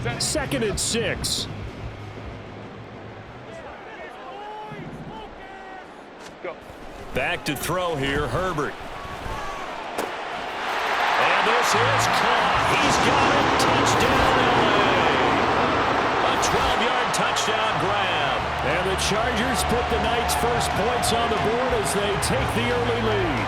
2nd and 6. Back to throw here, Herbert. And this is caught. He's got it. Touchdown, LA. A 12-yard touchdown grab. And the Chargers put the Knights' first points on the board as they take the early lead.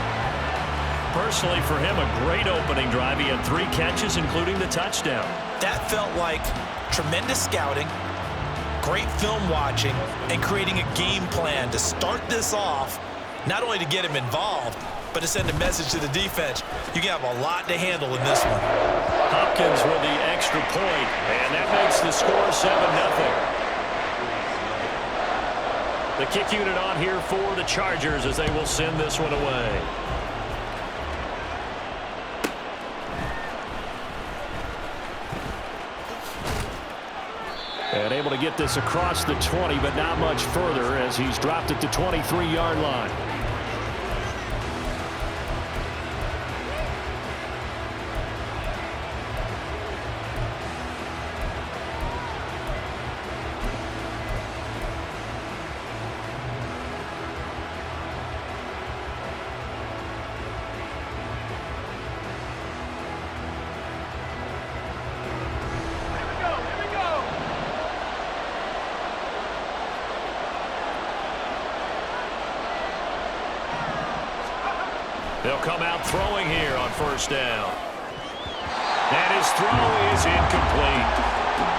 Personally, for him, a great opening drive. He had 3 catches, including the touchdown. That felt like tremendous scouting, great film watching, and creating a game plan to start this off, not only to get him involved, but to send a message to the defense. You can have a lot to handle in this one. Hopkins with the extra point, and that makes the score 7-0. The kick unit on here for the Chargers as they will send this one away. And able to get this across the 20, but not much further as he's dropped at the 23-yard line. They'll come out throwing here on 1st down. And his throw is incomplete.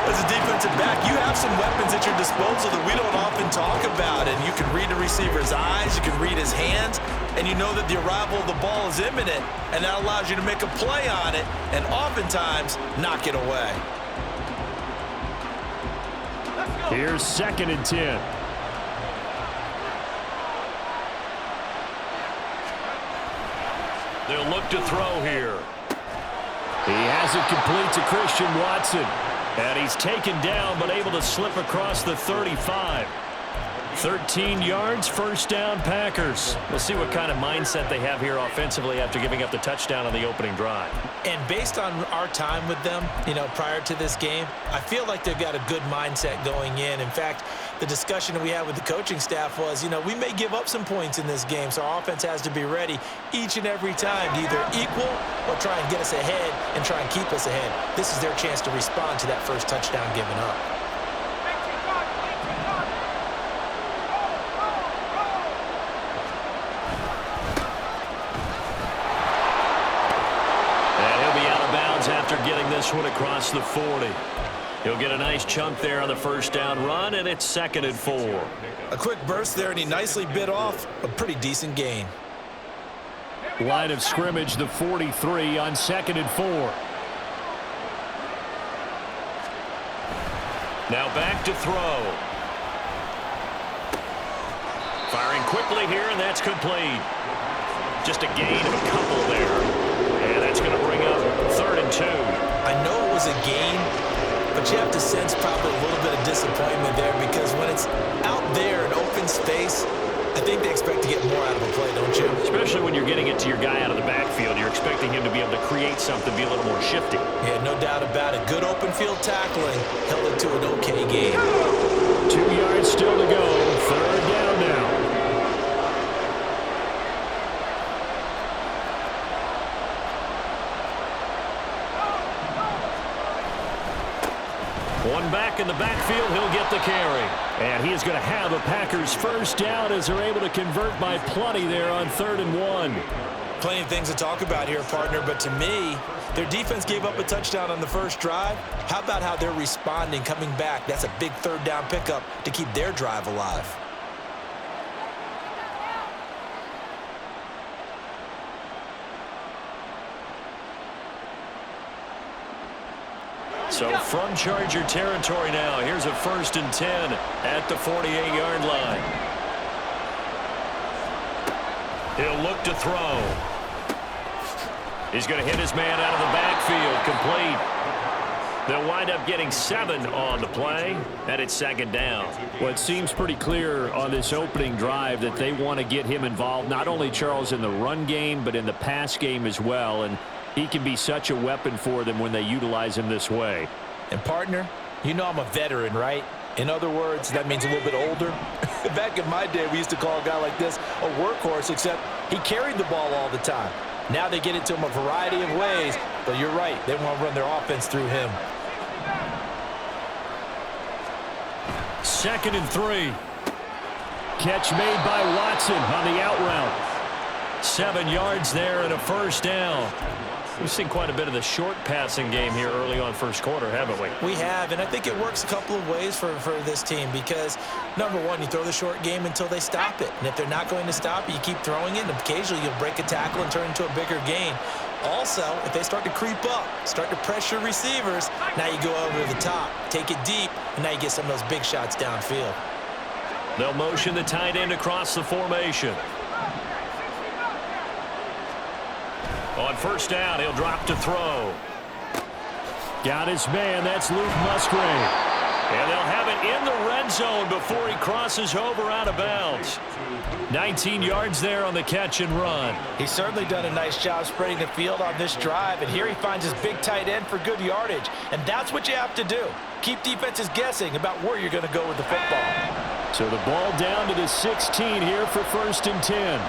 As a defensive back, you have some weapons at your disposal that we don't often talk about. And you can read the receiver's eyes, you can read his hands, and you know that the arrival of the ball is imminent. And that allows you to make a play on it and oftentimes knock it away. Here's 2nd and 10. They'll look to throw here. He has it complete to Christian Watson. And he's taken down but able to slip across the 35. 13 yards, 1st down, Packers. We'll see what kind of mindset they have here offensively after giving up the touchdown on the opening drive. And based on our time with them, prior to this game, I feel like they've got a good mindset going in. In fact, the discussion that we had with the coaching staff was, we may give up some points in this game, so our offense has to be ready each and every time to either equal or try and get us ahead and try and keep us ahead. This is their chance to respond to that first touchdown given up. After getting this one across the 40. He'll get a nice chunk there on the 1st down run, and it's 2nd and 4. A quick burst there, and he nicely bit off a pretty decent gain. Line of scrimmage, the 43 on 2nd and 4. Now back to throw. Firing quickly here, and that's complete. Just a gain of a couple there. And that's going to bring up 3rd and 2. I know it was a gain, but you have to sense probably a little bit of disappointment there because when it's out there in open space, I think they expect to get more out of a play, don't you? Especially when you're getting it to your guy out of the backfield. You're expecting him to be able to create something, be a little more shifty. Yeah, no doubt about it. Good open field tackling held it to an okay game. 2 yards still to go. 3rd down now. One back in the backfield, he'll get the carry. And he is going to have a Packers 1st down as they're able to convert by plenty there on 3rd and 1. Plenty of things to talk about here, partner, but to me, their defense gave up a touchdown on the first drive. How about how they're responding, coming back? That's a big 3rd down pickup to keep their drive alive. So from Charger territory now, here's a 1st and 10 at the 48-yard line. He'll look to throw. He's going to hit his man out of the backfield, complete. They'll wind up getting 7 on the play, and it's 2nd down. Well, it seems pretty clear on this opening drive that they want to get him involved, not only, Charles, in the run game, but in the pass game as well. And he can be such a weapon for them when they utilize him this way. And partner, you know I'm a veteran, right? In other words, that means a little bit older. Back in my day, we used to call a guy like this a workhorse, except he carried the ball all the time. Now they get it to him a variety of ways, but you're right. They want to run their offense through him. 2nd and 3. Catch made by Watson on the out route. 7 yards there and a first down. We've seen quite a bit of the short passing game here early on first quarter, haven't we? We have, and I think it works a couple of ways for this team because, number one, you throw the short game until they stop it. And if they're not going to stop it, you keep throwing it, and occasionally you'll break a tackle and turn it into a bigger gain. Also, if they start to creep up, start to pressure receivers, now you go over the top, take it deep, and now you get some of those big shots downfield. They'll motion the tight end across the formation. On first down, he'll drop to throw. Got his man. That's Luke Musgrave. And they'll have it in the red zone before he crosses over out of bounds. 19 yards there on the catch and run. He's certainly done a nice job spreading the field on this drive, and here he finds his big tight end for good yardage. And that's what you have to do. Keep defenses guessing about where you're going to go with the football. So the ball down to the 16 here for 1st and 10.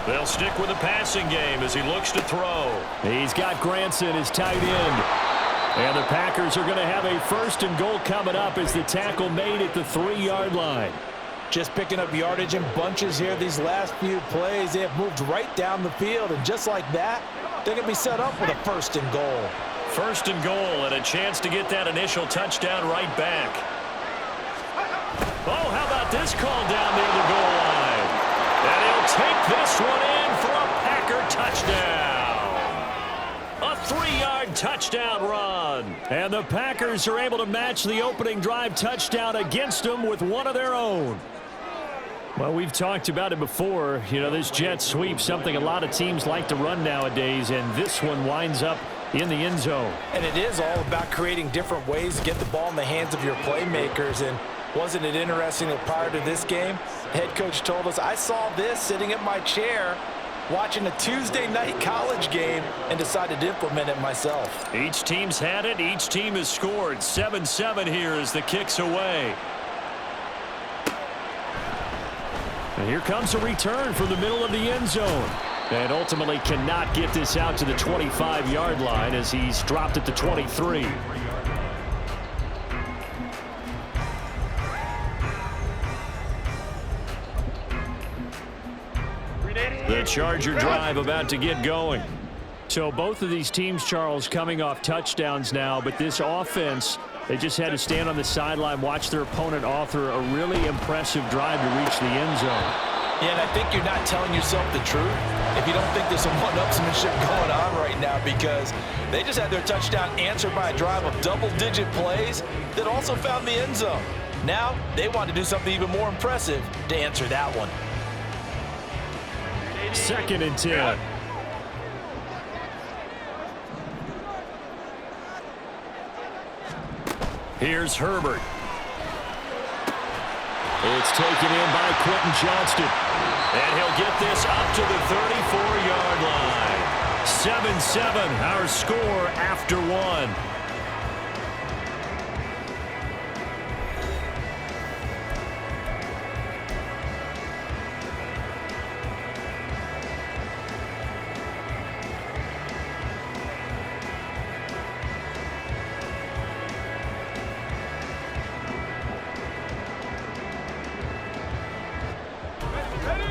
They'll stick with the passing game as he looks to throw. He's got Granson, his tight end. And the Packers are going to have a 1st and goal coming up as the tackle made at the 3-yard line. Just picking up yardage in bunches here these last few plays. They have moved right down the field, and just like that, they're going to be set up with a 1st and goal. 1st and goal and a chance to get that initial touchdown right back. Oh, how about this call down near the goal line? And he'll take this one in for a Packer touchdown. A 3-yard touchdown run. And the Packers are able to match the opening drive touchdown against them with one of their own. Well, we've talked about it before. You know, this jet sweep, something a lot of teams like to run nowadays, and this one winds up in the end zone. And it is all about creating different ways to get the ball in the hands of your playmakers. And wasn't it interesting that prior to this game, the head coach told us, I saw this sitting in my chair watching a Tuesday night college game and decided to implement it myself. Each team's had it. Each team has scored. 7-7 here as the kick's away. And here comes a return from the middle of the end zone. And ultimately cannot get this out to the 25-yard line as he's dropped at the 23. The Charger drive about to get going. So both of these teams, Charles, coming off touchdowns now, but this offense, they just had to stand on the sideline, watch their opponent author a really impressive drive to reach the end zone. Yeah, and I think you're not telling yourself the truth if you don't think there's some one-upsmanship going on right now, because they just had their touchdown answered by a drive of double-digit plays that also found the end zone. Now they want to do something even more impressive to answer that one. 2nd and 10. Here's Herbert. It's taken in by Quentin Johnston. And he'll get this up to the 34-yard line. 7-7, our score after one.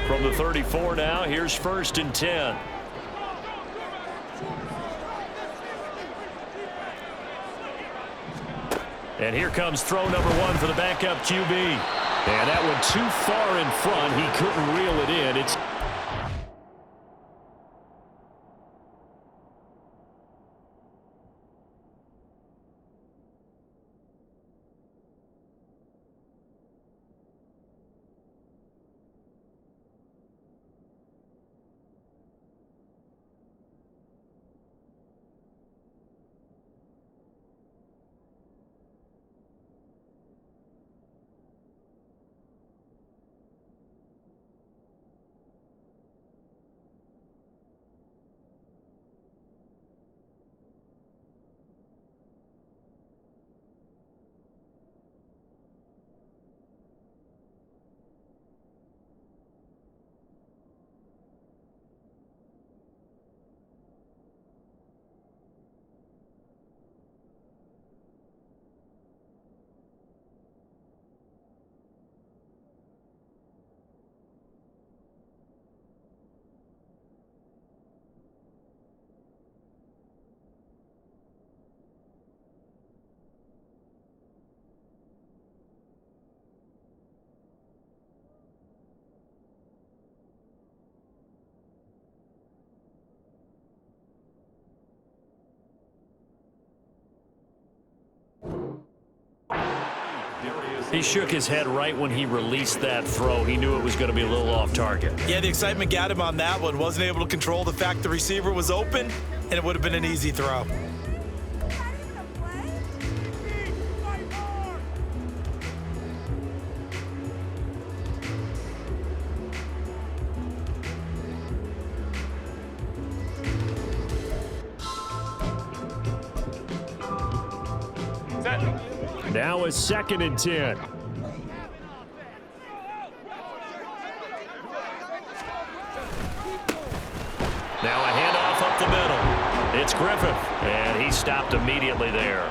From the 34 now, here's 1st and 10. And here comes throw number 1 for the backup QB. And that one too far in front. He couldn't reel it in. It's He shook his head right when he released that throw. He knew it was going to be a little off target. Yeah, the excitement got him on that one. Wasn't able to control the fact the receiver was open, and it would have been an easy throw. Now a 2nd and 10. Now a handoff up the middle. It's Griffith, and he stopped immediately there.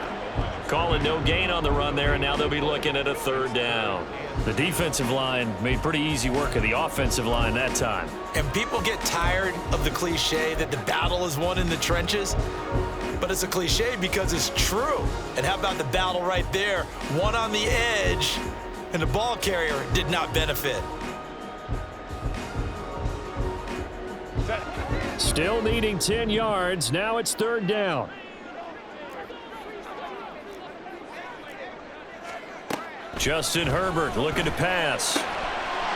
Calling no gain on the run there, and now they'll be looking at a 3rd down. The defensive line made pretty easy work of the offensive line that time. And people get tired of the cliche that the battle is won in the trenches. But it's a cliche because it's true. And how about the battle right there? One on the edge, and the ball carrier did not benefit. Still needing 10 yards. Now it's 3rd down. Justin Herbert looking to pass.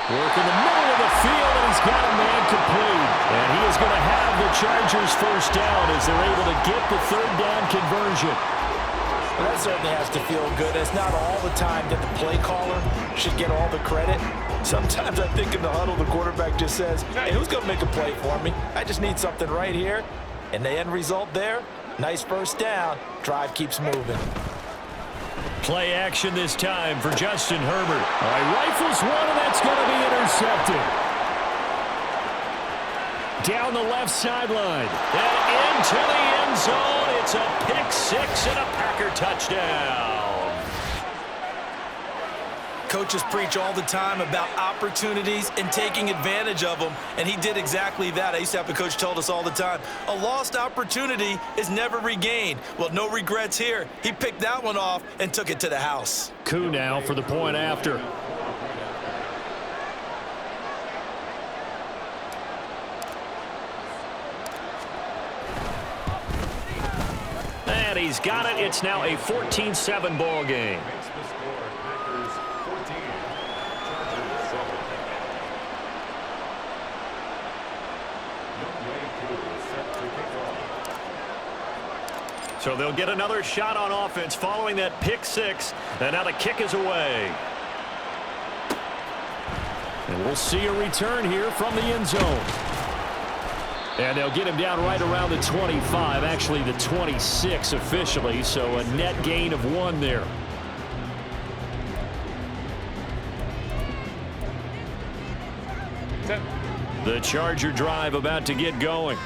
Work in the middle of the field, and he's got a man complete. And he is going to have the Chargers 1st down as they're able to get the 3rd down conversion. Well, that certainly has to feel good. It's not all the time that the play caller should get all the credit. Sometimes I think in the huddle, the quarterback just says, hey, who's going to make a play for me? I just need something right here. And the end result there, nice 1st down. Drive keeps moving. Play action this time for Justin Herbert. All right, rifles one, and that's going to be intercepted. Down the left sideline. And into the end zone. It's a pick 6 and a Packer touchdown. Coaches preach all the time about opportunities and taking advantage of them, and he did exactly that. I used to have a coach told us all the time, a lost opportunity is never regained. Well, no regrets here. He picked that one off and took it to the house. Coup now for the point after. And he's got it. It's now a 14-7 ball game. So they'll get another shot on offense following that pick 6, and now the kick is away. And we'll see a return here from the end zone. And they'll get him down right around the 25, actually the 26 officially, so a net gain of 1 there. The Charger drive about to get going.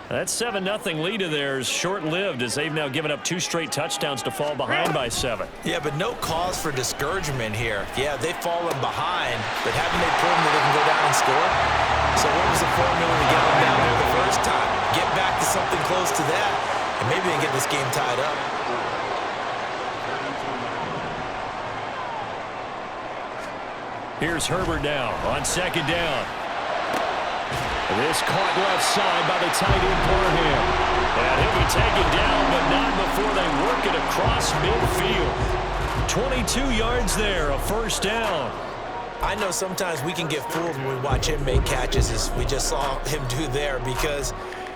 That 7-0 lead of theirs short-lived as they've now given up 2 straight touchdowns to fall behind by 7. Yeah, but no cause for discouragement here. Yeah, they've fallen behind, but haven't they proven that they can go down and score? So what was the formula to get them down there the first time? Get back to something close to that, and maybe they can get this game tied up. Here's Herbert now on 2nd down. This caught left side by the tight end Parham. And he'll be taken down, but not before they work it across midfield. 22 yards there, a 1st down. I know sometimes we can get fooled when we watch him make catches, as we just saw him do there, because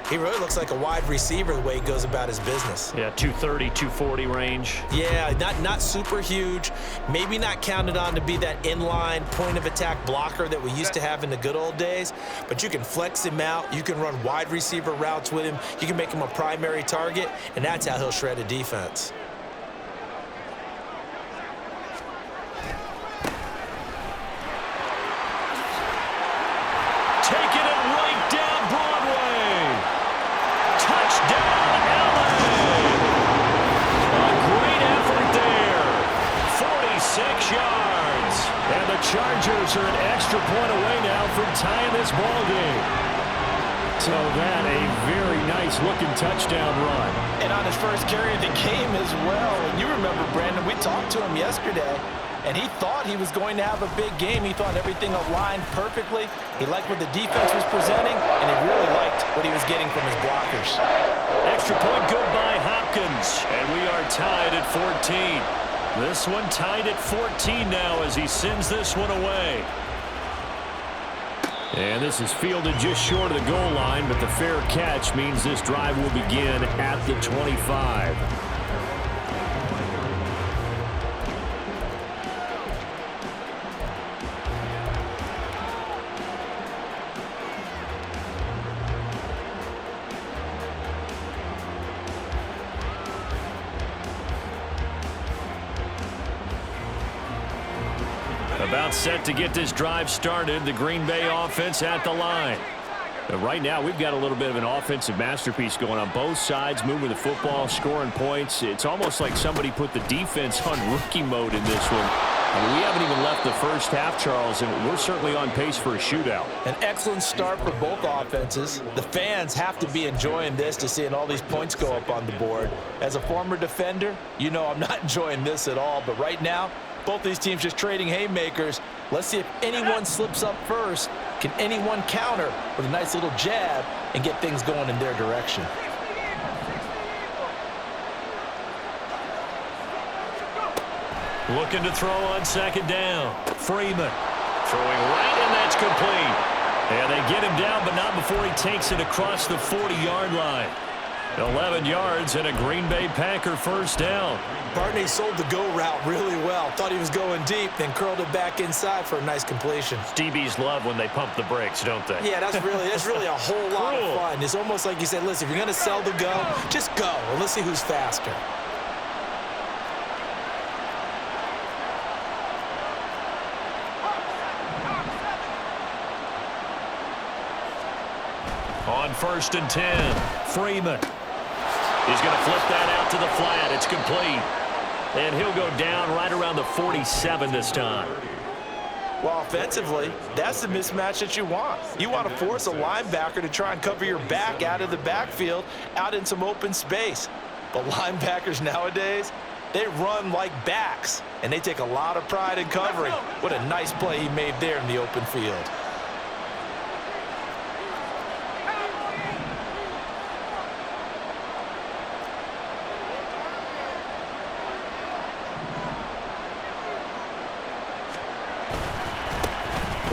he really looks like a wide receiver the way he goes about his business. Yeah, 230, 240 range. Yeah, not super huge. Maybe not counted on to be that inline point-of-attack blocker that we used to have in the good old days. But you can flex him out. You can run wide receiver routes with him. You can make him a primary target, and that's how he'll shred a defense. Taking it right down Broadway. Touchdown, LA. A great effort there. 46 yards. And the Chargers are an extra point away now from tying this ball game. So that a very nice-looking touchdown run. And on his first carry of the game as well. And you remember, Brandon, we talked to him yesterday, and he thought he was going to have a big game. He thought everything aligned perfectly. He liked what the defense was presenting, and he really liked what he was getting from his blockers. Extra point good by Hopkins. And we are tied at 14. This one tied at 14 now as he sends this one away. And this is fielded just short of the goal line, but the fair catch means this drive will begin at the 25. About set to get this drive started. The Green Bay offense at the line. But right now, we've got a little bit of an offensive masterpiece going on both sides, moving the football, scoring points. It's almost like somebody put the defense on rookie mode in this one. I mean, we haven't even left the first half, Charles, and we're certainly on pace for a shootout. An excellent start for both offenses. The fans have to be enjoying this to seeing all these points go up on the board. As a former defender, you know I'm not enjoying this at all. But right now, both these teams just trading haymakers. Let's see if anyone slips up first. Can anyone counter with a nice little jab and get things going in their direction? Looking to throw on second down. Freeman throwing right, and that's complete. And they get him down, but not before he takes it across the 40-yard line. 11 yards and a Green Bay Packer first down. Barney sold the go route really well. Thought he was going deep, then curled it back inside for a nice completion. DBs love when they pump the brakes, don't they? Yeah, that's really a whole lot of fun. It's almost like you said, listen, if you're going to sell the go, just go, and let's see who's faster. On 1st and 10, Freeman. He's going to flip that out to the flat. It's complete. And he'll go down right around the 47 this time. Well, offensively, that's the mismatch that you want. You want to force a linebacker to try and cover your back out of the backfield, out in some open space. But linebackers nowadays, they run like backs, and they take a lot of pride in covering. What a nice play he made there in the open field.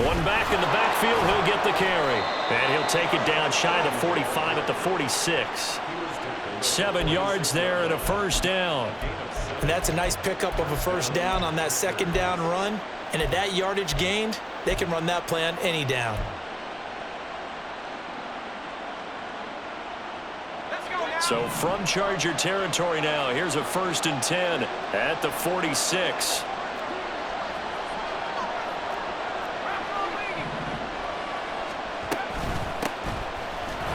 One back in the backfield, he'll get the carry. And he'll take it down shy of the 45 at the 46. 7 yards there and a first down. And that's a nice pickup of a first down on that second down run. And at that yardage gained, they can run that play on any down. So from Charger territory now, here's a 1st and 10 at the 46.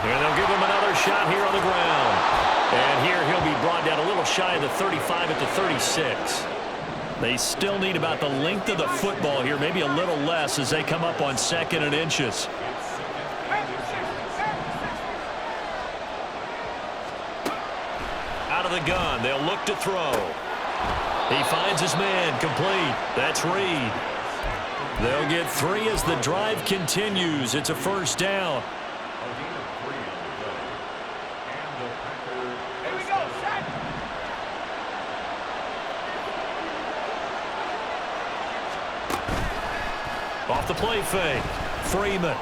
And they'll give him another shot here on the ground. And here he'll be brought down a little shy of the 35 at the 36. They still need about the length of the football here, maybe a little less as they come up on 2nd and inches. Out of the gun, they'll look to throw. He finds his man, complete. That's Reed. They'll get 3 as the drive continues. It's a first down. Off the play fake, Freeman.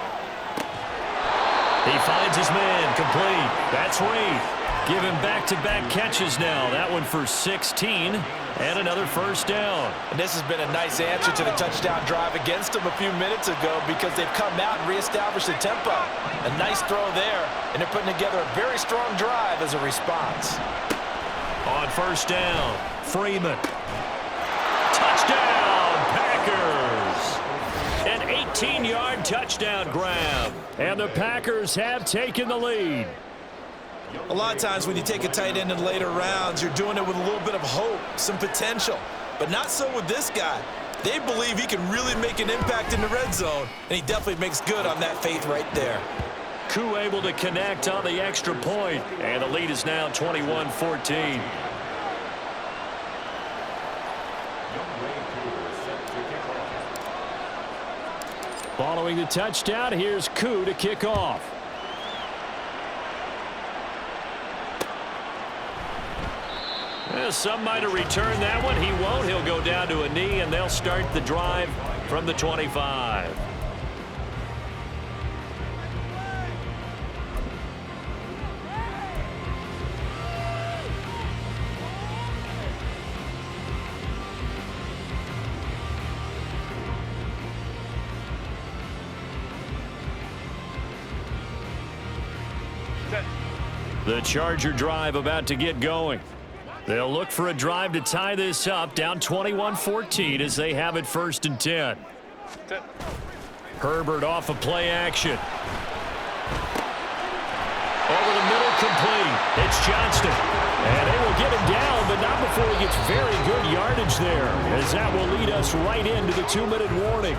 He finds his man, complete. That's Reed. Give him back-to-back catches now. That one for 16 and another first down. And this has been a nice answer to the touchdown drive against them a few minutes ago because they've come out and reestablished the tempo. A nice throw there, and they're putting together a very strong drive as a response. On first down, Freeman. Touchdown, Packers! An 18-yard touchdown grab, and the Packers have taken the lead. A lot of times when you take a tight end in later rounds, you're doing it with a little bit of hope, some potential. But not so with this guy. They believe he can really make an impact in the red zone, and he definitely makes good on that faith right there. Koo able to connect on the extra point, and the lead is now 21-14. Following the touchdown, here's Koo to kick off. Some might have returned that one. He won't. He'll go down to a knee, and they'll start the drive from the 25. The Charger drive about to get going. They'll look for a drive to tie this up, down 21-14 as they have it 1st and 10. Herbert off of play action. Over the middle, complete. It's Johnston. And they will get him down, but not before he gets very good yardage there, as that will lead us right into the 2-minute warning.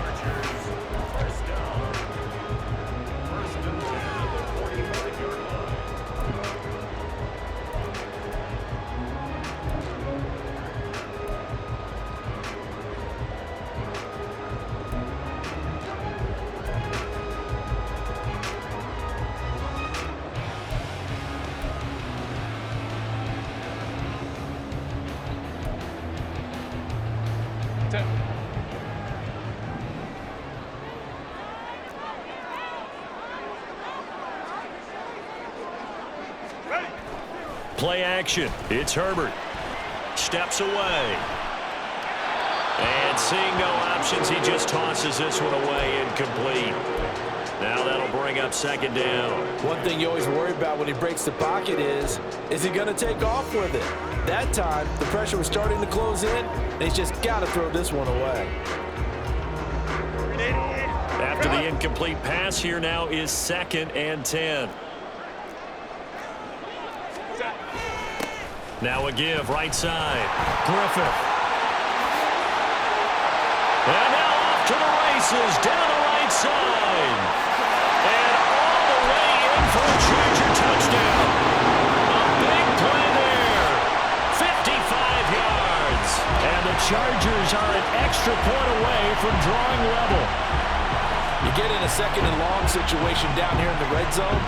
Play action. It's Herbert. Steps away. And seeing no options, he just tosses this one away, incomplete. Now that'll bring up 2nd down. One thing you always worry about when he breaks the pocket is he going to take off with it? That time, the pressure was starting to close in, and he's just got to throw this one away. After the incomplete pass, here now is 2nd and 10. Now a give, right side. Griffith. And now off to the races, down the right side. And all the way in for a Charger touchdown. A big play there. 55 yards. And the Chargers are an extra point away from drawing level. You get in a 2nd and long situation down here in the red zone,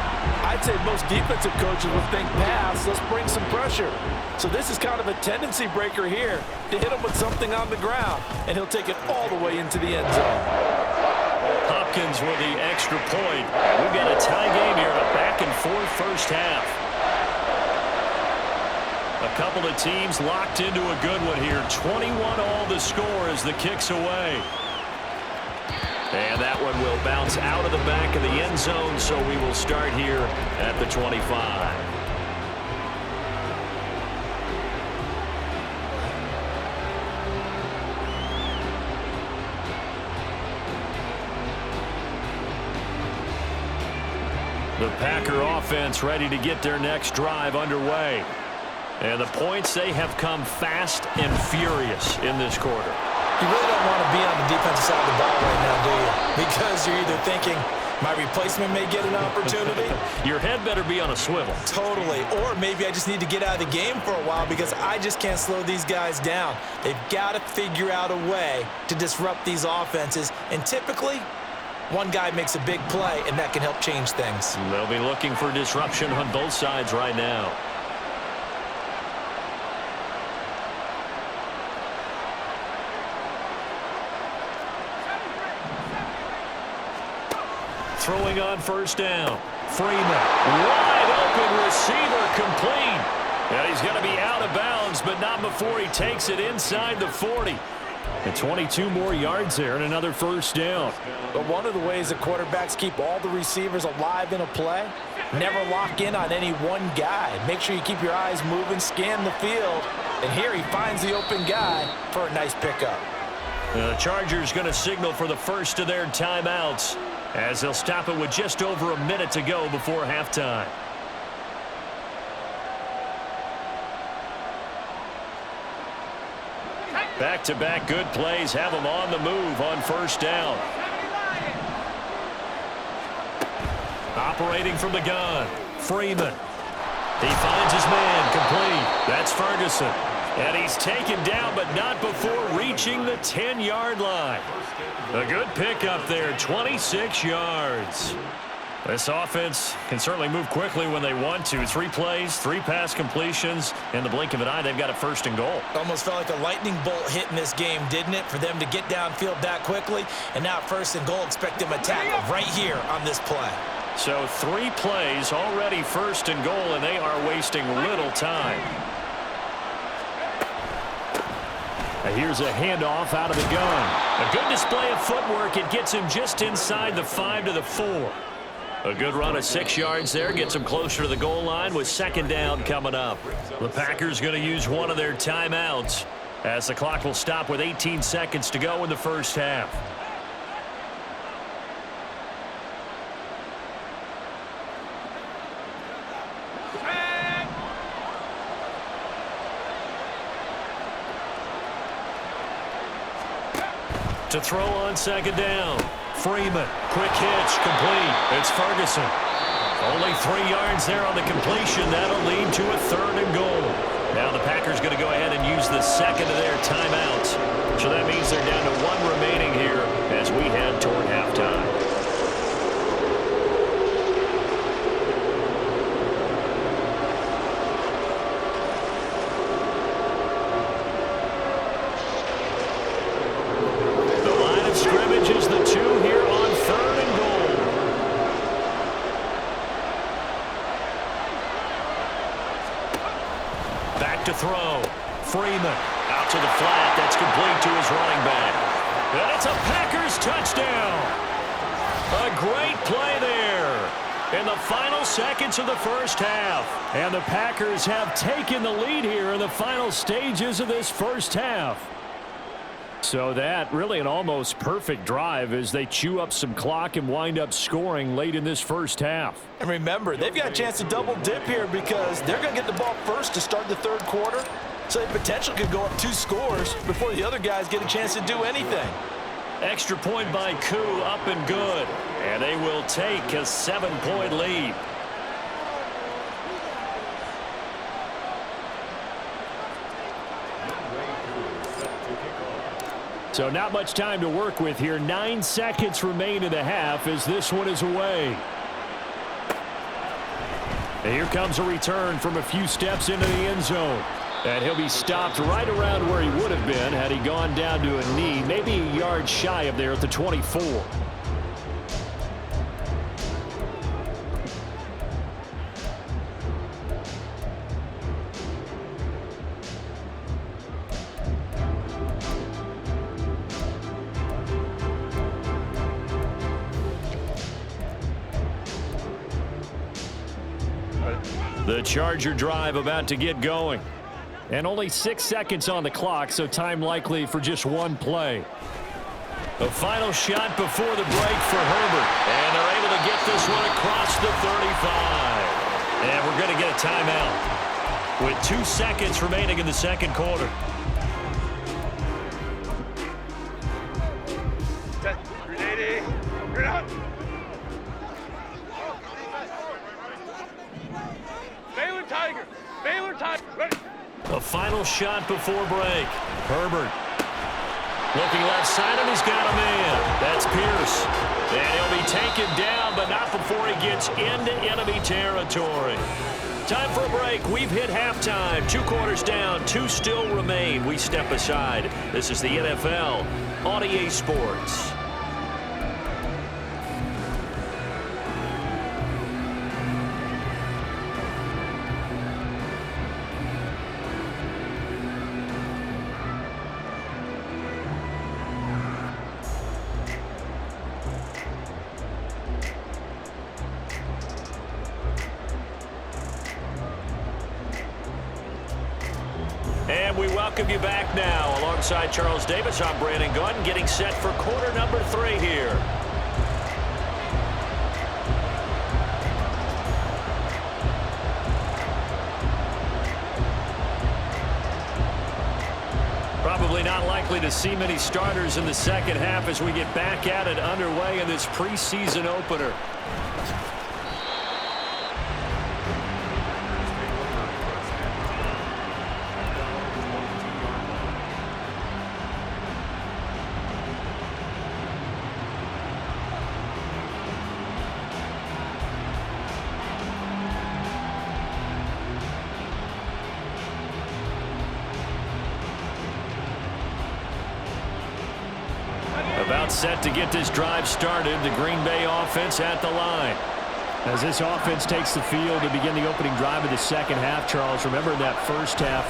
I'd say most defensive coaches would think pass, let's bring some pressure. So this is kind of a tendency breaker here to hit him with something on the ground, and he'll take it all the way into the end zone. Hopkins with the extra point. We've got a tie game here, a back-and-forth first half. A couple of teams locked into a good one here. 21 all the score as the kick's away. And that one will bounce out of the back of the end zone, so we will start here at the 25. The Packer offense ready to get their next drive underway. And the points, they have come fast and furious in this quarter. You really don't want to be on the defensive side of the ball right now, do you? Because you're either thinking, my replacement may get an opportunity. Your head better be on a swivel. Totally. Or maybe I just need to get out of the game for a while because I just can't slow these guys down. They've got to figure out a way to disrupt these offenses. And typically, one guy makes a big play, and that can help change things. They'll be looking for disruption on both sides right now. Throwing on 1st down. Freeman. Wide open receiver, complete. And he's going to be out of bounds, but not before he takes it inside the 40. And 22 more yards there and another 1st down. But one of the ways that quarterbacks keep all the receivers alive in a play, never lock in on any one guy. Make sure you keep your eyes moving, scan the field. And here he finds the open guy for a nice pickup. The Chargers going to signal for the first of their timeouts, as they'll stop it with just over a minute to go before halftime. Back-to-back good plays have them on the move on 1st down. Operating from the gun, Freeman. He finds his man, complete. That's Ferguson. And he's taken down, but not before reaching the 10-yard line. A good pickup there, 26 yards. This offense can certainly move quickly when they want to. 3 plays, 3 pass completions. In the blink of an eye, they've got a 1st and goal. Almost felt like a lightning bolt hit in this game, didn't it? For them to get downfield that quickly. And now 1st and goal, expect them to tackle right here on this play. So 3 plays, already 1st and goal, and they are wasting little time. Here's a handoff out of the gun. A good display of footwork. It gets him just inside the 5 to the 4. A good run of 6 yards there. Gets him closer to the goal line with 2nd down coming up. The Packers going to use one of their timeouts as the clock will stop with 18 seconds to go in the 1st half. To throw on 2nd down. Freeman, quick hitch, complete. It's Ferguson. Only 3 yards there on the completion. That'll lead to a 3rd and goal. Now the Packers going to go ahead and use the 2nd of their timeouts. So that means they're down to 1 remaining here as we head toward halftime. Is the 2 here on 3rd and goal. Back to throw. Freeman out to the flat. That's complete to his running back. And it's a Packers touchdown. A great play there in the final seconds of the 1st half. And the Packers have taken the lead here in the final stages of this 1st half. So that really an almost perfect drive as they chew up some clock and wind up scoring late in this 1st half. And remember, they've got a chance to double dip here because they're going to get the ball first to start the 3rd quarter. So they potentially could go up 2 scores before the other guys get a chance to do anything. Extra point by Koo, up and good. And they will take a 7-point lead. So not much time to work with here. 9 seconds remain in the half as this one is away. And here comes a return from a few steps into the end zone. And he'll be stopped right around where he would have been had he gone down to a knee, maybe a yard shy of there at the 24. The Charger drive about to get going. And only 6 seconds on the clock, so time likely for just 1 play. The final shot before the break for Herbert. And they're able to get this one across the 35. And we're going to get a timeout with 2 seconds remaining in the 2nd quarter. A final shot before break. Herbert looking left side, and he's got a man. That's Pierce. And he'll be taken down, but not before he gets into enemy territory. Time for a break. We've hit halftime. 2 quarters down, 2 still remain. We step aside. This is the NFL on EA Sports. And we welcome you back now. Alongside Charles Davis, I'm Brandon Gunn, getting set for quarter number 3 here. Probably not likely to see many starters in the 2nd half as we get back at it underway in this preseason opener. About set to get this drive started. The Green Bay offense at the line. As this offense takes the field to begin the opening drive of the second half, Charles, remember in that first half,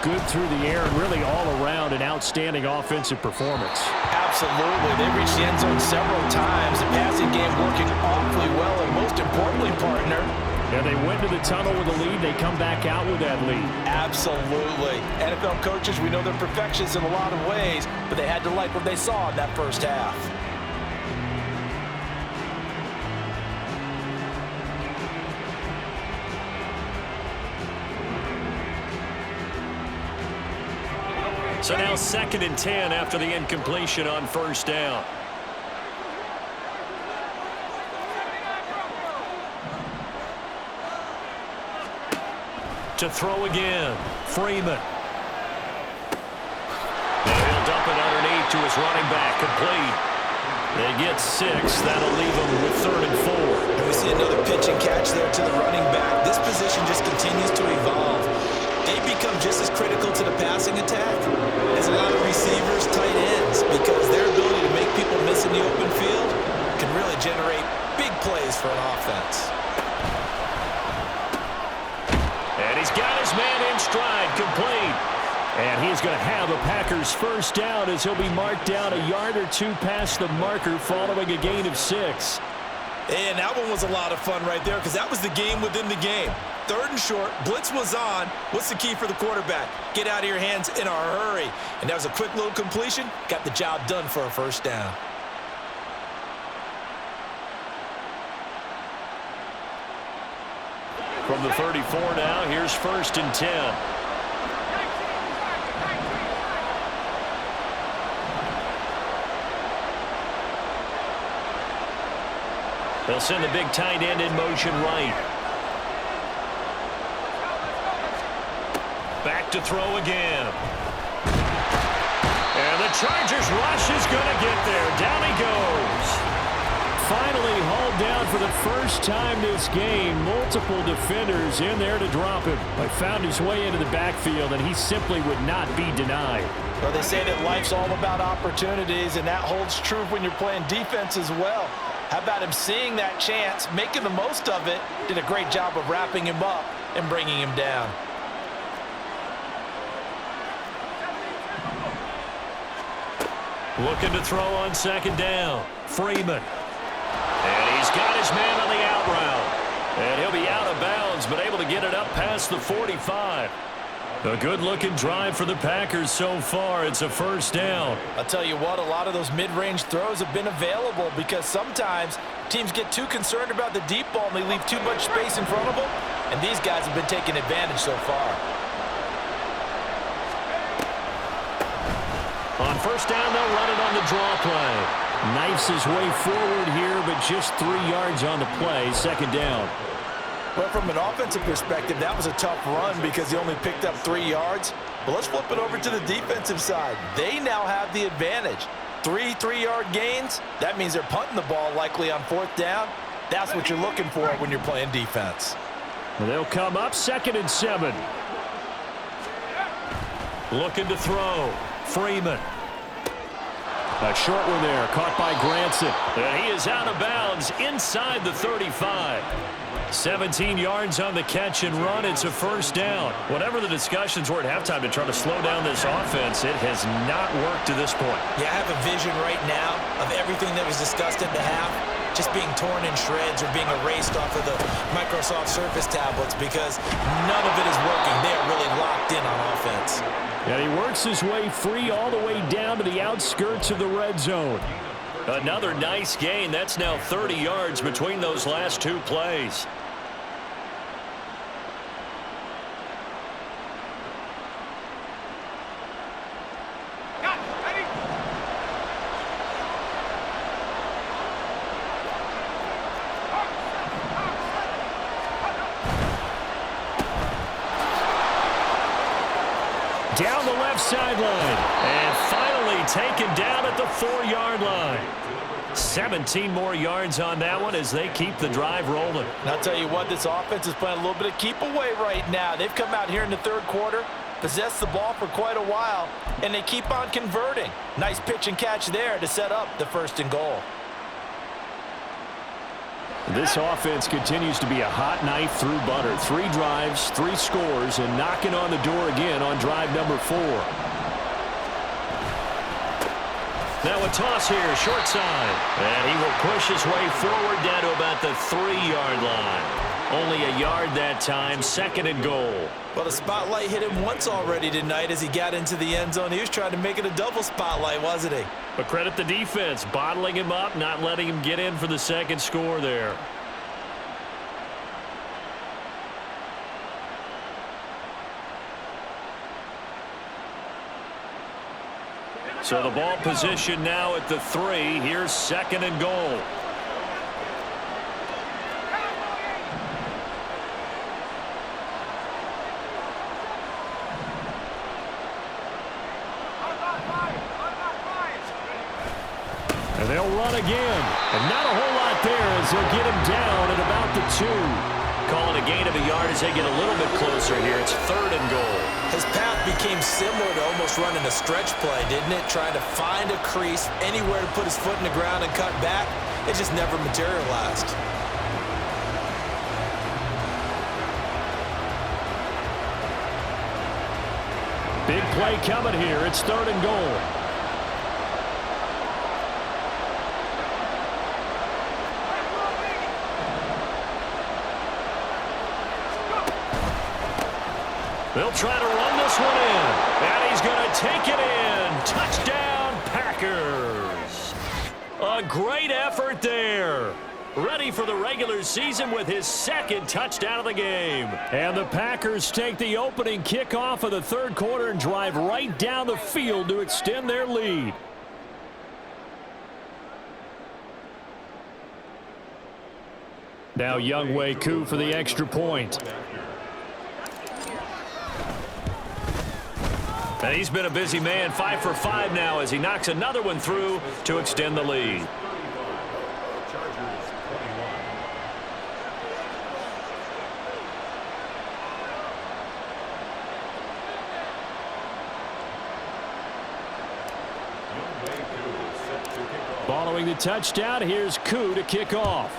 good through the air and really all around an outstanding offensive performance. Absolutely. They reached the end zone several times. The passing game working awfully well, and most importantly, partner, yeah, they went to the tunnel with a lead. They come back out with that lead. Absolutely. NFL coaches, we know they're perfectionists in a lot of ways, but they had to like what they saw in that first half. So now 2nd and 10 after the incompletion on first down. To throw again, Freeman. Now he'll dump it underneath to his running back, complete. They get 6. That'll leave them with 3rd and 4. And we see another pitch and catch there to the running back. This position just continues to evolve. They become just as critical to the passing attack as a lot of receivers, tight ends, because their ability to make people miss in the open field can really generate big plays for an offense. And he's got his man in stride, complete. And he's going to have a Packers first down as he'll be marked down a yard or 2 past the marker following a gain of 6. And that one was a lot of fun right there because that was the game within the game. 3rd and short, blitz was on. What's the key for the quarterback? Get out of your hands in a hurry. And that was a quick little completion. Got the job done for a first down. From the 34 now, here's 1st and 10. They'll send the big tight end in motion right. Back to throw again. And the Chargers rush is going to get there. Down he goes. Finally hauled down for the first time this game. Multiple defenders in there to drop him. But found his way into the backfield, and he simply would not be denied. Well, they say that life's all about opportunities, and that holds true when you're playing defense as well. How about him seeing that chance, making the most of it, did a great job of wrapping him up and bringing him down. Looking to throw on 2nd down. Freeman. And he's got his man on the out route. And he'll be out of bounds, but able to get it up past the 45. A good-looking drive for the Packers so far. It's a first down. I'll tell you what, a lot of those mid-range throws have been available because sometimes teams get too concerned about the deep ball and they leave too much space in front of them, and these guys have been taking advantage so far. On first down, they'll run it on the draw play. Knifes his way forward here, but just 3 yards on the play. 2nd down. Well, from an offensive perspective, that was a tough run because he only picked up 3 yards. But let's flip it over to the defensive side. They now have the advantage. 3 3-yard gains, that means they're punting the ball likely on 4th down. That's what you're looking for when you're playing defense. They'll come up 2nd and 7. Looking to throw. Freeman. A short one there, caught by Granson. And he is out of bounds inside the 35. 17 yards on the catch and run. It's a first down. Whatever the discussions were at halftime to try to slow down this offense, it has not worked to this point. Yeah, I have a vision right now of everything that was discussed at the half just being torn in shreds or being erased off of the Microsoft Surface tablets because none of it is working. They are really locked in on offense. And he works his way free all the way down to the outskirts of the red zone. Another nice gain. That's now 30 yards between those last 2 plays. Down the left sideline. And finally taken down at the 4-yard line. 17 more yards on that one as they keep the drive rolling. And I'll tell you what, this offense is playing a little bit of keep away right now. They've come out here in the 3rd quarter, possessed the ball for quite a while, and they keep on converting. Nice pitch and catch there to set up the 1st and goal. This offense continues to be a hot knife through butter. 3 drives, 3 scores, and knocking on the door again on drive number 4. Now a toss here, short side. And he will push his way forward down to about the 3-yard line. Only a yard that time, 2nd and goal. Well, the spotlight hit him once already tonight as he got into the end zone. He was trying to make it a double spotlight, wasn't he? But credit the defense, bottling him up, not letting him get in for the 2nd score there. So the ball position now at the 3. Here's 2nd and goal. And they'll run again. And not a whole lot there as they'll get him down at about the 2. Calling a gain of a yard as they get a little bit closer here. It's 3rd and goal. His path became similar to almost running a stretch play, didn't it? Trying to find a crease, anywhere to put his foot in the ground and cut back. It just never materialized. Big play coming here. It's 3rd and goal. They'll try to run this one in. And he's going to take it in. Touchdown, Packers. A great effort there. Ready for the regular season with his 2nd touchdown of the game. And the Packers take the opening kickoff of the 3rd quarter and drive right down the field to extend their lead. Now Younghoe Koo for the extra point. And he's been a busy man, 5 for 5 now as he knocks another one through to extend the lead. Following the touchdown, here's Koo to kick off.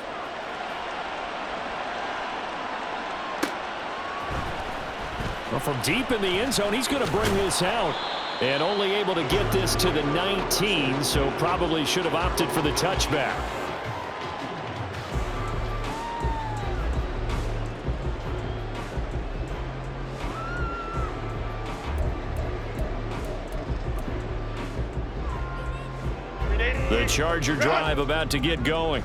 Well, from deep in the end zone, he's going to bring this out. And only able to get this to the 19, so probably should have opted for the touchback. The Charger drive about to get going.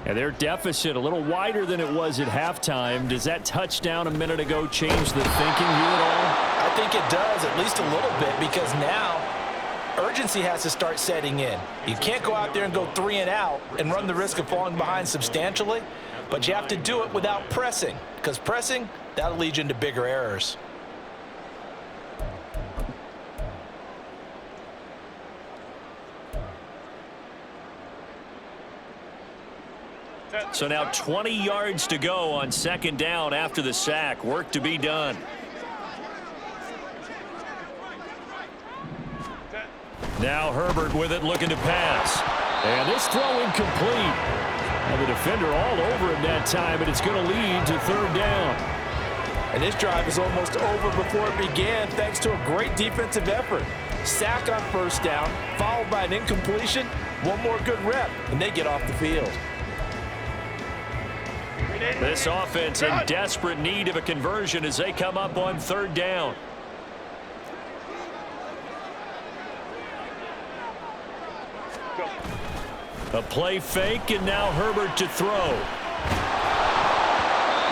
And their deficit a little wider than it was at halftime. Does that touchdown a minute ago change the thinking here at all? I think it does, at least a little bit, because now urgency has to start setting in. You can't go out there and go 3 and out and run the risk of falling behind substantially, but you have to do it without pressing, because pressing, that'll lead you into bigger errors. So now 20 yards to go on 2nd down after the sack. Work to be done. Now Herbert with it, looking to pass. And this throw incomplete. And the defender all over him that time, and it's going to lead to 3rd down. And this drive is almost over before it began thanks to a great defensive effort. Sack on 1st down, followed by an incompletion. One more good rep, and they get off the field. This offense in desperate need of a conversion as they come up on 3rd down. A play fake, and now Herbert to throw.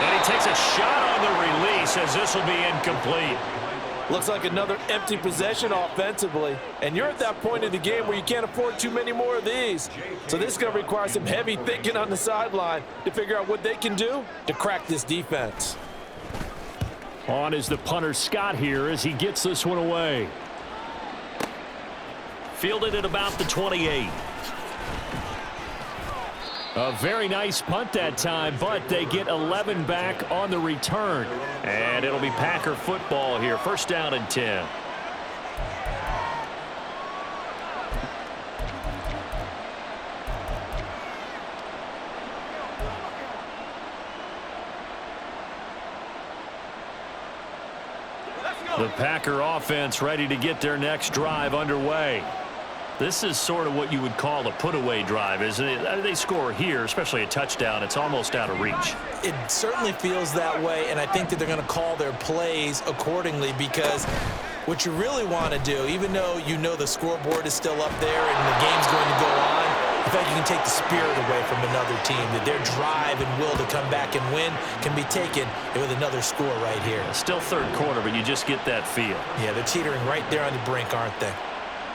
And he takes a shot on the release as this will be incomplete. Looks like another empty possession offensively. And you're at that point in the game where you can't afford too many more of these. So this is going to require some heavy thinking on the sideline to figure out what they can do to crack this defense. On is the punter Scott here as he gets this one away. Fielded at about the 28. A very nice punt that time, but they get 11 back on the return. And it'll be Packer football here. First down and 10. The Packer offense ready to get their next drive underway. This is sort of what you would call a put-away drive, isn't it? They score here, especially a touchdown. It's almost out of reach. It certainly feels that way, and I think that they're going to call their plays accordingly, because what you really want to do, even though you know the scoreboard is still up there and the game's going to go on, in fact, you can take the spirit away from another team, that their drive and will to come back and win can be taken with another score right here. Still third quarter, but you just get that feel. Yeah, they're teetering right there on the brink, aren't they?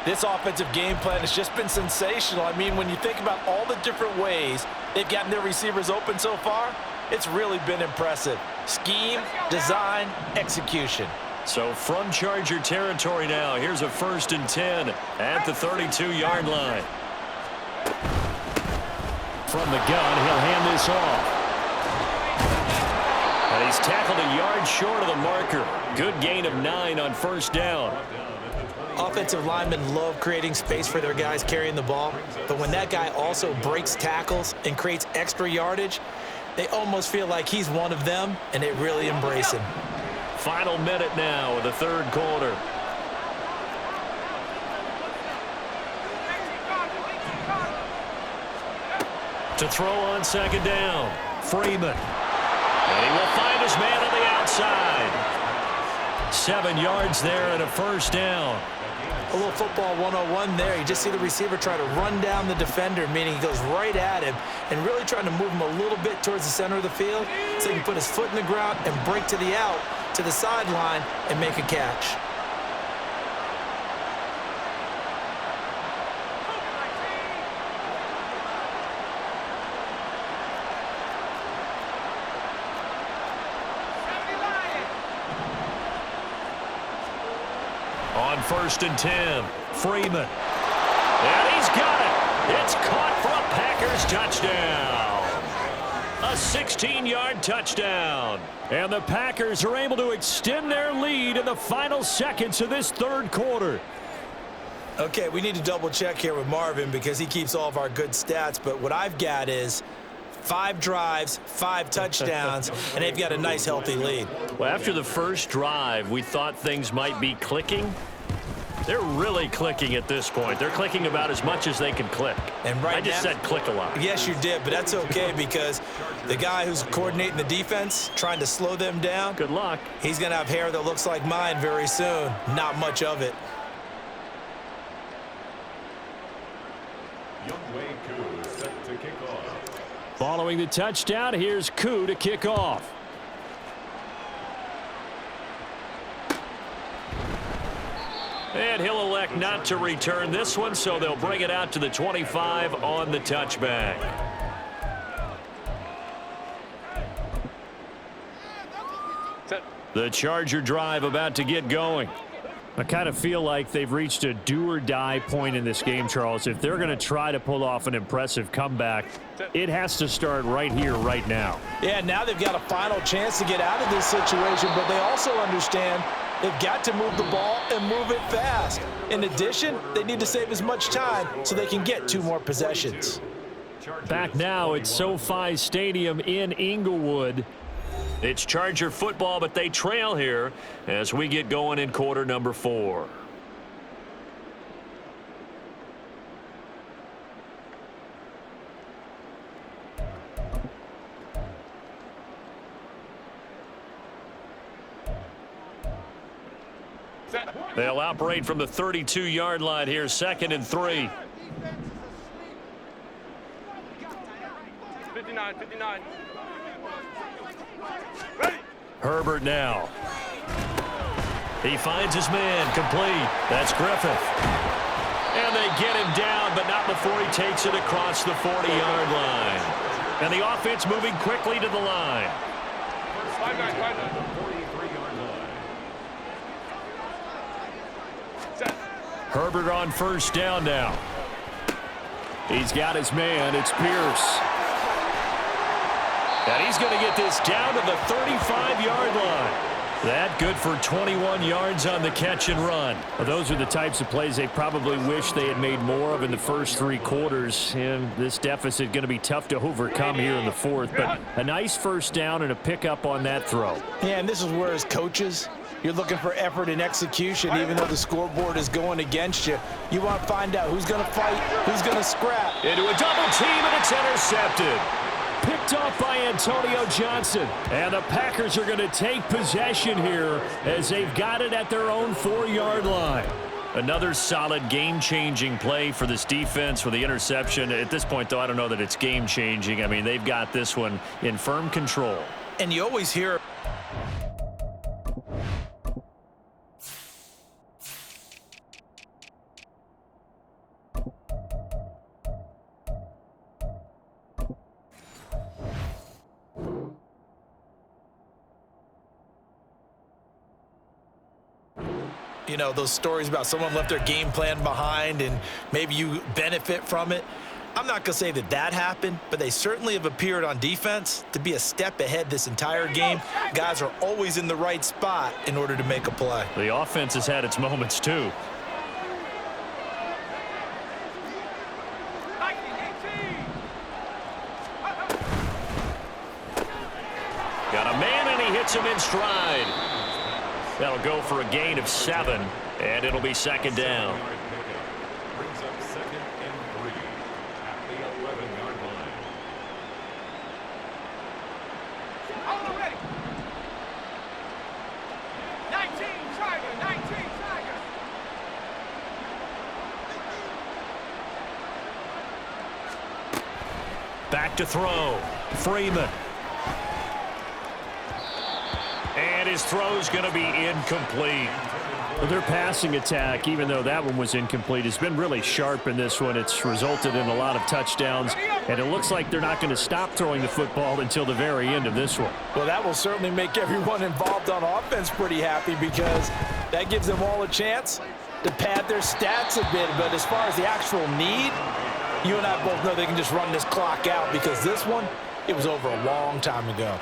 This offensive game plan has just been sensational. I mean, when you think about all the different ways they've gotten their receivers open so far, it's really been impressive. Scheme, design, execution. So from Charger territory now, here's a 1st and 10 at the 32-yard line. From the gun, he'll hand this off. And he's tackled a yard short of the marker. Good gain of 9 on 1st down. Offensive linemen love creating space for their guys carrying the ball, but when that guy also breaks tackles and creates extra yardage, they almost feel like he's one of them, and they really embrace him. Final minute now of the third quarter. To throw on 2nd down, Freeman. And he will find his man on the outside. 7 yards there and a 1st down. A little football 101 there. You just see the receiver try to run down the defender, meaning he goes right at him and really trying to move him a little bit towards the center of the field so he can put his foot in the ground and break to the out, to the sideline, and make a catch. On 1st and 10, Freeman. And he's got it. It's caught for a Packers touchdown. A 16-yard touchdown. And the Packers are able to extend their lead in the final seconds of this third quarter. Okay, we need to double check here with Marvin because he keeps all of our good stats, but what I've got is 5 drives, 5 touchdowns, and they've got a nice, healthy lead. Well, after the first drive, we thought things might be clicking. They're really clicking at this point. They're clicking about as much as they can click. And right I just said click a lot. Yes, you did, but that's okay because the guy who's coordinating the defense, trying to slow them down, good luck. He's going to have hair that looks like mine very soon. Not much of it. Following the touchdown, here's Koo to kick off. And he'll elect not to return this one, so they'll bring it out to the 25 on the touchback. The Charger drive about to get going. I kind of feel like they've reached a do-or-die point in this game, Charles. If they're going to try to pull off an impressive comeback, it has to start right here, right now. Yeah, now they've got a final chance to get out of this situation, but they also understand they've got to move the ball and move it fast. In addition, they need to save as much time so they can get 2 more possessions. Back now at SoFi Stadium in Inglewood. It's Charger football, but they trail here as we get going in quarter number 4. They'll operate from the 32-yard line here, 2nd and 3. 59. Herbert now. He finds his man, complete. That's Griffith. And they get him down, but not before he takes it across the 40-yard line. And the offense moving quickly to the line. 5-9. Herbert on 1st down now. He's got his man. It's Pierce. And he's going to get this down to the 35-yard line. That good for 21 yards on the catch and run. Well, those are the types of plays they probably wish they had made more of in the first 3 quarters. And this deficit going to be tough to overcome here in the fourth. But a nice first down and a pickup on that throw. Yeah, and this is where as coaches, you're looking for effort and execution. Even though the scoreboard is going against you, you want to find out who's going to fight, who's going to scrap. Into a double team, and it's intercepted. Picked off by Antonio Johnson. And the Packers are going to take possession here as they've got it at their own 4-yard line. Another solid game-changing play for this defense with the interception. At this point, though, I don't know that it's game-changing. I mean, they've got this one in firm control. And you always hear... You know, those stories about someone left their game plan behind and maybe you benefit from it. I'm not going to say that that happened, but they certainly have appeared on defense to be a step ahead this entire game. Guys are always in the right spot in order to make a play. The offense has had its moments, too. Got a man, and he hits him in stride. That'll go for a gain of 7, and it'll be second down. Brings up 2nd and 3 at the 11-yard line. Hold ready. 19 Tiger, 19 Tiger. Back to throw. Freeman. And his throw's going to be incomplete. Their passing attack, even though that one was incomplete, has been really sharp in this one. It's resulted in a lot of touchdowns, and it looks like they're not going to stop throwing the football until the very end of this one. Well, that will certainly make everyone involved on offense pretty happy because that gives them all a chance to pad their stats a bit. But as far as the actual need, you and I both know they can just run this clock out because this one, it was over a long time ago.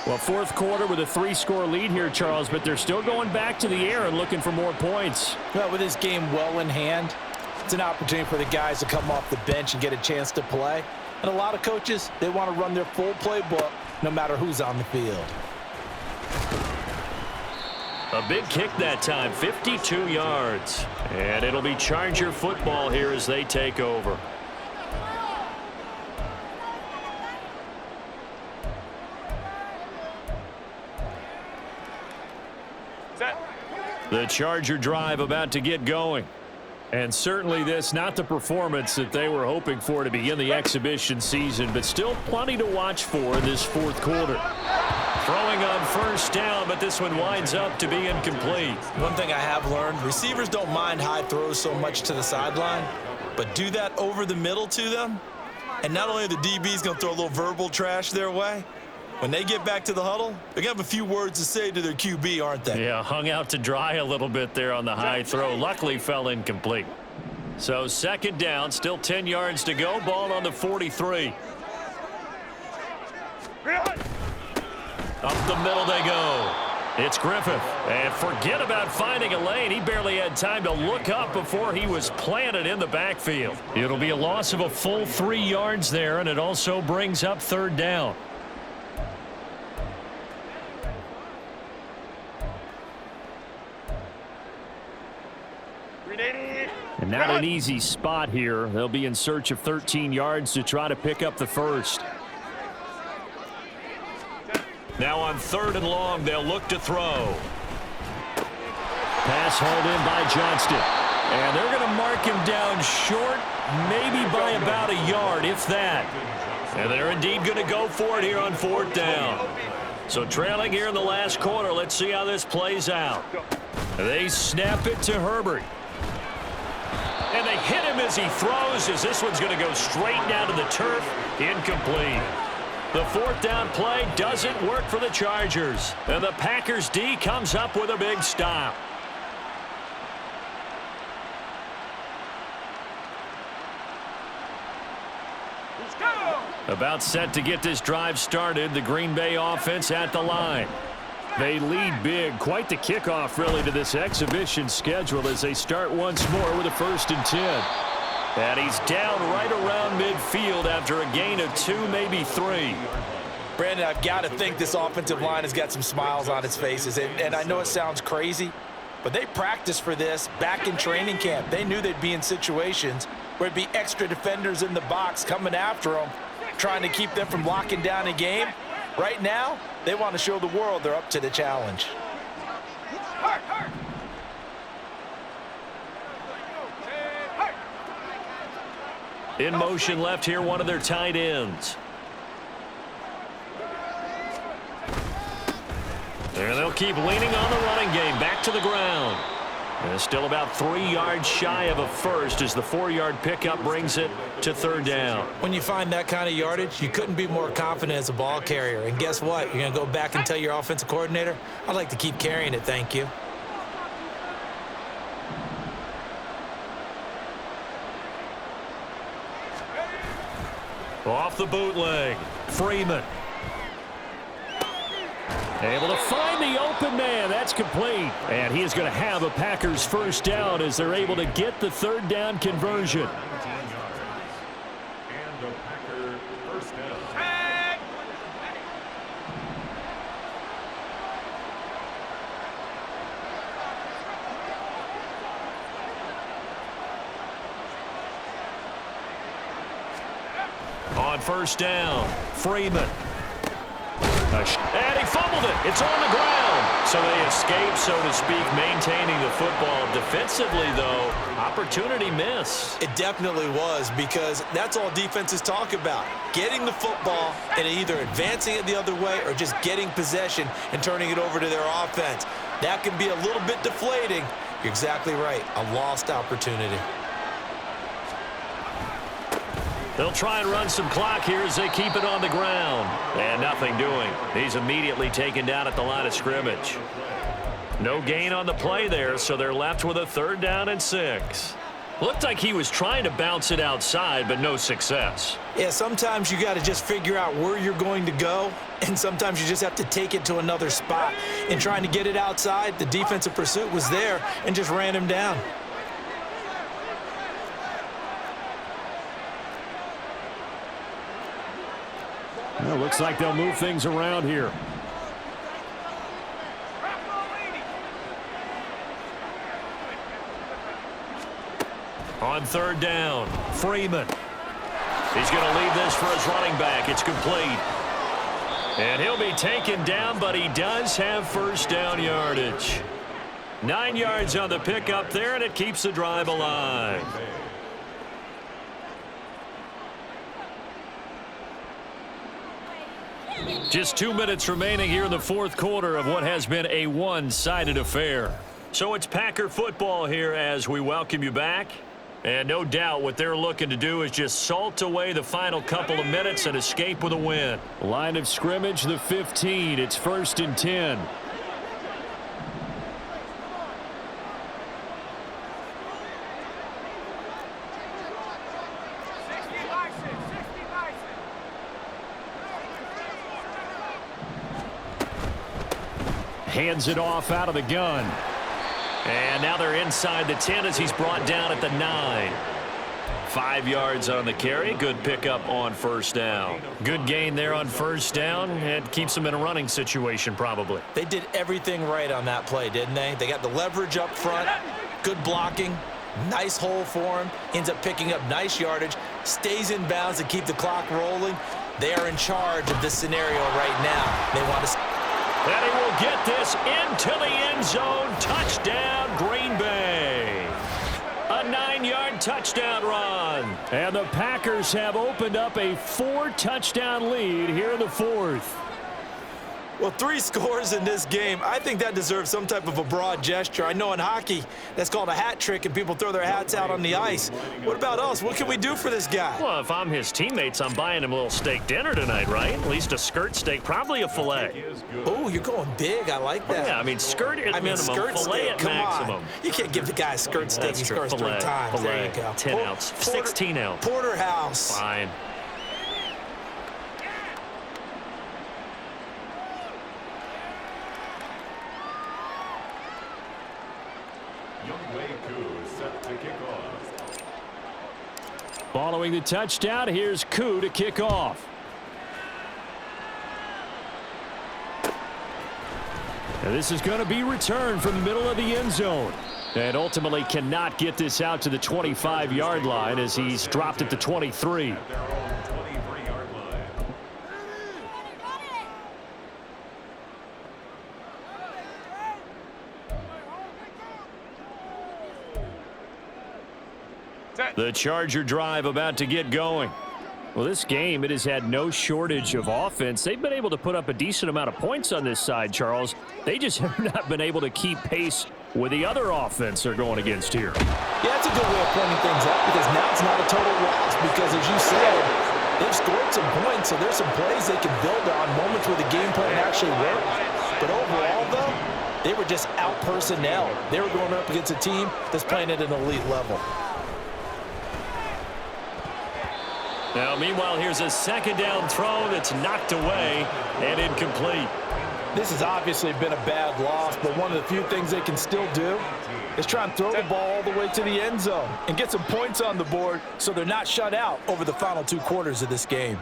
Well, fourth quarter with a 3-score lead here, Charles, but they're still going back to the air and looking for more points. Well, with this game well in hand, it's an opportunity for the guys to come off the bench and get a chance to play. And a lot of coaches, they want to run their full playbook no matter who's on the field. A big kick that time, 52 yards. And it'll be Charger football here as they take over. The Charger drive about to get going. And certainly this, not the performance that they were hoping for to begin the exhibition season, but still plenty to watch for in this fourth quarter. Throwing on first down, but this one winds up to be incomplete. One thing I have learned, receivers don't mind high throws so much to the sideline, but do that over the middle to them, and not only are the DBs going to throw a little verbal trash their way, when they get back to the huddle, they're going to have a few words to say to their QB, aren't they? Yeah, hung out to dry a little bit there on the high throw. Luckily fell incomplete. So second down, still 10 yards to go. Ball on the 43. Up the middle they go. It's Griffith. And forget about finding a lane. He barely had time to look up before he was planted in the backfield. It'll be a loss of a full 3 yards there, and it also brings up third down. And not an easy spot here. They'll be in search of 13 yards to try to pick up the first. Now on 3rd and long, they'll look to throw. Pass hauled in by Johnston. And they're going to mark him down short, maybe by about a yard, if that. And they're indeed going to go for it here on 4th down. So trailing here in the last quarter, let's see how this plays out. They snap it to Herbert. And they hit him as he throws, as this one's going to go straight down to the turf. Incomplete. The 4th down play doesn't work for the Chargers. And the Packers D comes up with a big stop. About set to get this drive started. The Green Bay offense at the line. They lead big. Quite the kickoff, really, to this exhibition schedule as they start once more with a 1st and 10. And he's down right around midfield after a gain of 2, maybe 3. Brandon, I've got to think this offensive line has got some smiles on its faces. And I know it sounds crazy, but they practiced for this back in training camp. They knew they'd be in situations where it'd be extra defenders in the box coming after them, trying to keep them from locking down a game. Right now, they want to show the world they're up to the challenge. In motion left here, one of their tight ends. And they'll keep leaning on the running game. Back to the ground. And still about 3 yards shy of a first as the 4-yard pickup brings it to 3rd down. When you find that kind of yardage, you couldn't be more confident as a ball carrier. And guess what? You're going to go back and tell your offensive coordinator, I'd like to keep carrying it, thank you. Off the bootleg, Freeman. Able to find the open man. That's complete. And he is going to have a Packers 1st down as they're able to get the 3rd down conversion. 19 yards. And a Packer 1st down. On 1st down, Freeman. And he fumbled it. It's on the ground. So they escape, so to speak, maintaining the football. Defensively, though, opportunity miss. It definitely was, because that's all defenses talk about. Getting the football and either advancing it the other way or just getting possession and turning it over to their offense. That can be a little bit deflating. You're exactly right. A lost opportunity. They'll try and run some clock here as they keep it on the ground. And nothing doing. He's immediately taken down at the line of scrimmage. No gain on the play there, so they're left with a 3rd down and 6. Looked like he was trying to bounce it outside, but no success. Yeah, sometimes you got to just figure out where you're going to go, and sometimes you just have to take it to another spot. In trying to get it outside, the defensive pursuit was there and just ran him down. Well, looks like they'll move things around here. On 3rd down, Freeman. He's going to leave this for his running back. It's complete. And he'll be taken down, but he does have 1st down yardage. 9 yards on the pickup there, and it keeps the drive alive. Just 2 minutes remaining here in the 4th quarter of what has been a one-sided affair. So it's Packer football here as we welcome you back. And no doubt what they're looking to do is just salt away the final couple of minutes and escape with a win. Line of scrimmage, the 15. It's 1st and 10. Hands it off out of the gun. And now they're inside the 10 as he's brought down at the 9. 5 yards on the carry. Good pickup on 1st down. Good gain there on 1st down. It keeps them in a running situation probably. They did everything right on that play, didn't they? They got the leverage up front, good blocking, nice hole for him, ends up picking up nice yardage, stays in bounds to keep the clock rolling. They are in charge of this scenario right now. They want to... And he will get this into the end zone. Touchdown, Green Bay. A 9-yard touchdown run. And the Packers have opened up a 4-touchdown lead here in the 4th. Well, 3 scores in this game. I think that deserves some type of a broad gesture. I know in hockey, that's called a hat trick, and people throw their hats out on the ice. What about us? What can we do for this guy? Well, if I'm his teammates, I'm buying him a little steak dinner tonight, right? At least a skirt steak, probably a filet. Oh, you're going big. I like that. Yeah, I mean, skirt at minimum, skirt filet steak. at Come maximum. on. You can't give the guy a skirt steak. He scores 3 times. Filet. There you go. 10 ounce, 16 ounce. Porterhouse. Fine. Koo set to kick off. Following the touchdown, here's Koo to kick off. And this is going to be returned from the middle of the end zone. And ultimately cannot get this out to the 25-yard line as he's dropped at the 23. At their own 23-yard line. The Charger drive about to get going. Well, this game, it has had no shortage of offense. They've been able to put up a decent amount of points on this side, Charles. They just have not been able to keep pace with the other offense they're going against here. Yeah, that's a good way of pointing things out because now it's not a total loss because, as you said, they've scored some points, so there's some plays they can build on, moments where the game plan actually worked. But overall, though, they were just out-personnel. They were going up against a team that's playing at an elite level. Now, meanwhile, here's a second down throw that's knocked away and incomplete. This has obviously been a bad loss, but one of the few things they can still do is try and throw the ball all the way to the end zone and get some points on the board so they're not shut out over the final 2 quarters of this game.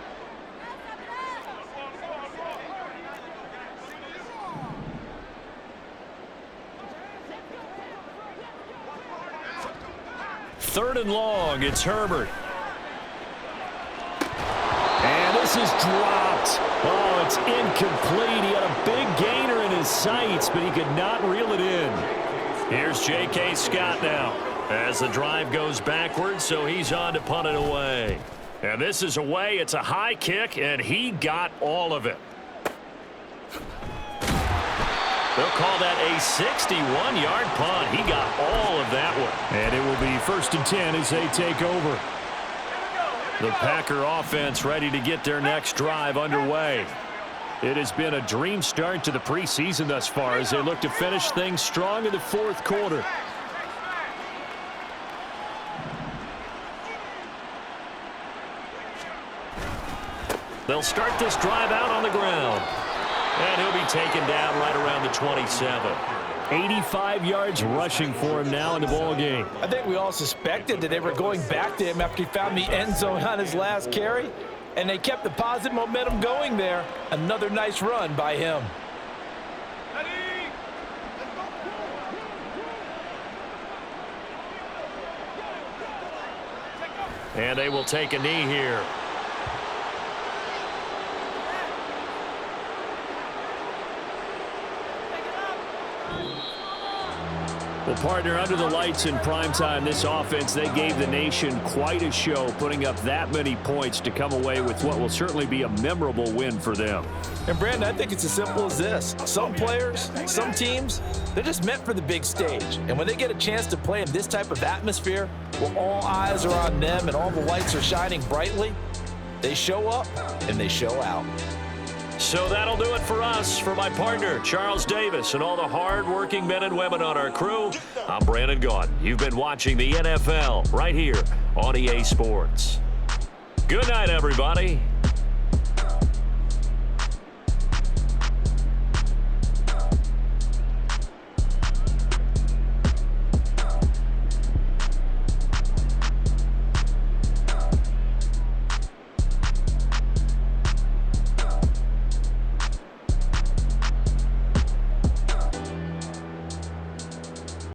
Third and long, it's Herbert. And this is dropped. Oh, it's incomplete. He had a big gainer in his sights, but he could not reel it in. Here's J.K. Scott now as the drive goes backwards, so he's on to punt it away. And this is away. It's a high kick, and he got all of it. They'll call that a 61-yard punt. He got all of that one. And it will be 1st and 10 as they take over. The Packer offense ready to get their next drive underway. It has been a dream start to the preseason thus far as they look to finish things strong in the 4th quarter. They'll start this drive out on the ground. And he'll be taken down right around the 27. 85 yards rushing for him now in the ball game. I think we all suspected that they were going back to him after he found the end zone on his last carry, and they kept the positive momentum going there. Another nice run by him. And they will take a knee here. Well, partner, under the lights in primetime, this offense, they gave the nation quite a show, putting up that many points to come away with what will certainly be a memorable win for them. And, Brandon, I think it's as simple as this. Some players, some teams, they're just meant for the big stage. And when they get a chance to play in this type of atmosphere, where all eyes are on them and all the lights are shining brightly, they show up and they show out. So that'll do it for us. For my partner, Charles Davis, and all the hard-working men and women on our crew, I'm Brandon Gaudin. You've been watching the NFL right here on EA Sports. Good night, everybody.